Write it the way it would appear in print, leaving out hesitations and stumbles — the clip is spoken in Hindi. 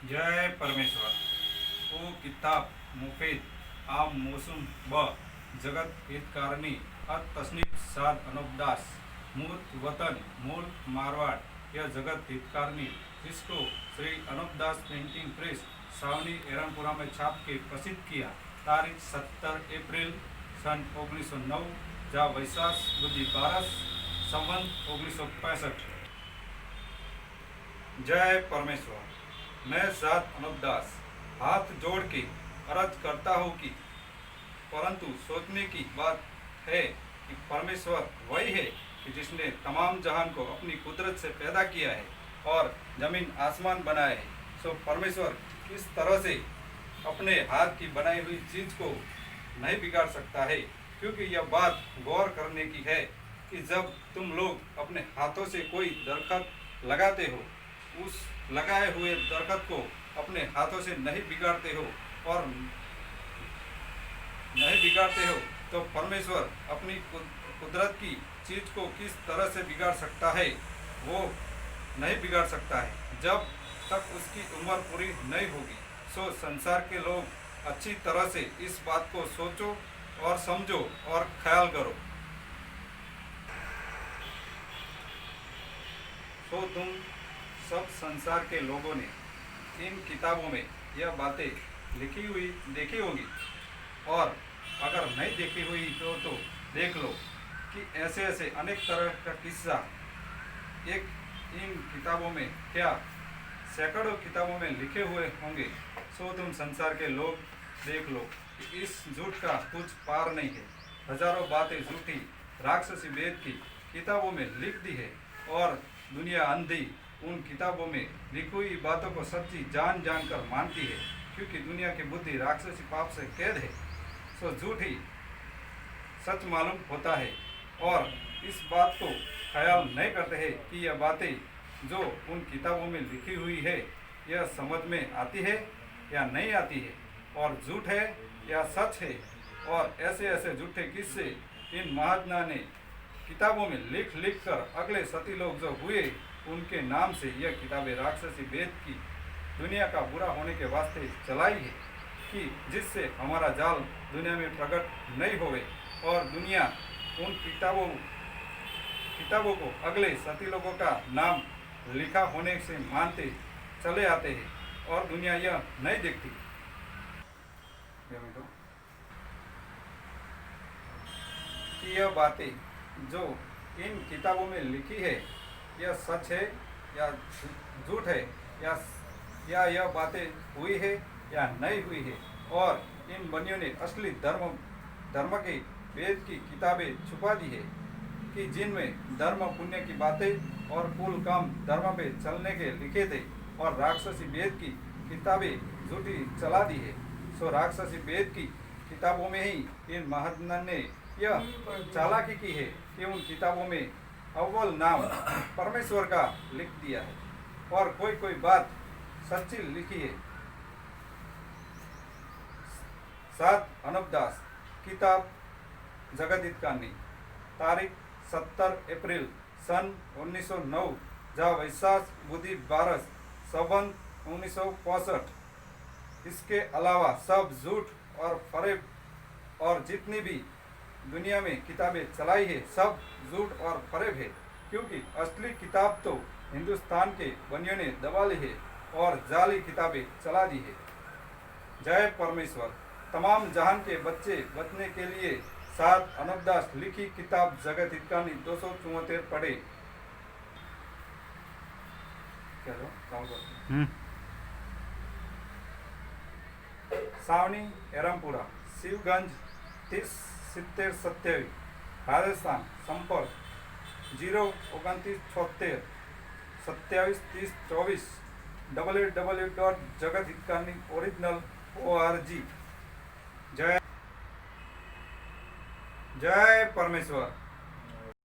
जय परमेश्वर। ओ किताब मुफीद आम मौसम ब जगत हितकारणी अत तस्नीफ साद अनोबदास मूर्त वतन मूल मारवाड़ यह जगत हितकारणी इसको श्री अनोबदास प्रिंटिंग प्रेस सावनी एरनपुरा में छाप के प्रसिद्ध किया। तारीख 17 अप्रैल सन 1909 जा वैशाख बुद्धि 12 संवत 1965। जय परमेश्वर। मैं सात अनोबदास हाथ जोड़ के अर्ज करता हूँ कि परंतु सोचने की बात है कि परमेश्वर वही है कि जिसने तमाम जहान को अपनी कुदरत से पैदा किया है और जमीन आसमान बनाया है। सो परमेश्वर किस तरह से अपने हाथ की बनाई हुई चीज को नहीं बिगाड़ सकता है, क्योंकि यह बात गौर करने की है कि जब तुम लोग अपने हाथों से कोई दरख्त लगाते हो, उस लगाए हुए दरख्त को अपने हाथों से नहीं बिगाड़ते हो तो परमेश्वर अपनी कुदरत की चीज को किस तरह से बिगाड़ सकता है? वो नहीं बिगाड़ सकता है जब तक उसकी उम्र पूरी नहीं होगी। सो संसार के लोग अच्छी तरह से इस बात को सोचो और समझो और ख्याल करो। तो तुम सब संसार के लोगों ने इन किताबों में यह बातें लिखी हुई देखी होंगी, और अगर नहीं देखी हुई तो देख लो कि ऐसे ऐसे अनेक तरह का किस्सा एक इन किताबों में क्या सैकड़ों किताबों में लिखे हुए होंगे। सो तुम संसार के लोग देख लो कि इस झूठ का कुछ पार नहीं है। हजारों बातें झूठी राक्षसी वेद की किताबों में लिख दी है और दुनिया अंधी उन किताबों में लिखी हुई बातों को सच्ची जान कर मानती है, क्योंकि दुनिया की बुद्धि राक्षसी पाप से कैद है। सो झूठ ही सच मालूम होता है और इस बात को ख्याल नहीं करते हैं कि यह बातें जो उन किताबों में लिखी हुई है यह समझ में आती है या नहीं आती है, और झूठ है या सच है। और ऐसे ऐसे झूठे किस्से इन महात्मा ने किताबों में लिख कर अगले सती लोग जो हुए उनके नाम से यह किताबें राक्षसी वेद की दुनिया का बुरा होने के वास्ते चलाई है, कि जिससे हमारा जाल दुनिया में प्रकट नहीं होवे और दुनिया उन किताबों को अगले सती लोगों का नाम लिखा होने से मानते चले आते हैं और दुनिया यह नहीं देखती कि यह बातें जो इन किताबों में लिखी है यह सच है या झूठ है, या यह बातें हुई है या नहीं हुई है। और इन बनियों ने असली धर्म के वेद की किताबें छुपा दी है, कि जिनमें धर्म पुण्य की बातें और कुल काम धर्म पे चलने के लिखे थे, और राक्षसी वेद की किताबें झूठी चला दी है। सो राक्षसी वेद की किताबों में ही इन महात्मा ने यह चालाकी की है कि उन किताबों में अव्वल नाम परमेश्वर का लिख दिया है और कोई बात सच्ची लिखी है। सात अनोबदास किताब जगत हितकारणी तारीख 17 अप्रैल सन 1909 जा वैशाख बुद्धि 12 संवत 1965। इसके अलावा सब झूठ और फरेब और जितनी भी दुनिया में किताबें चलाई है सब झूठ और फरेब है, क्योंकि असली किताब तो हिंदुस्तान के बनियों ने दबा ली है और जाली किताबें चला दी है। जय परमेश्वर। तमाम जहान के बच्चे बचने के लिए सात अनोबदास लिखी किताब जगत हितकारणी 274 पढ़े। सावनी एरमपुरा शिवगंज 3070 राजस्थान। संपर्क 02976 273024 www.jagathitkani.org। जय परमेश्वर।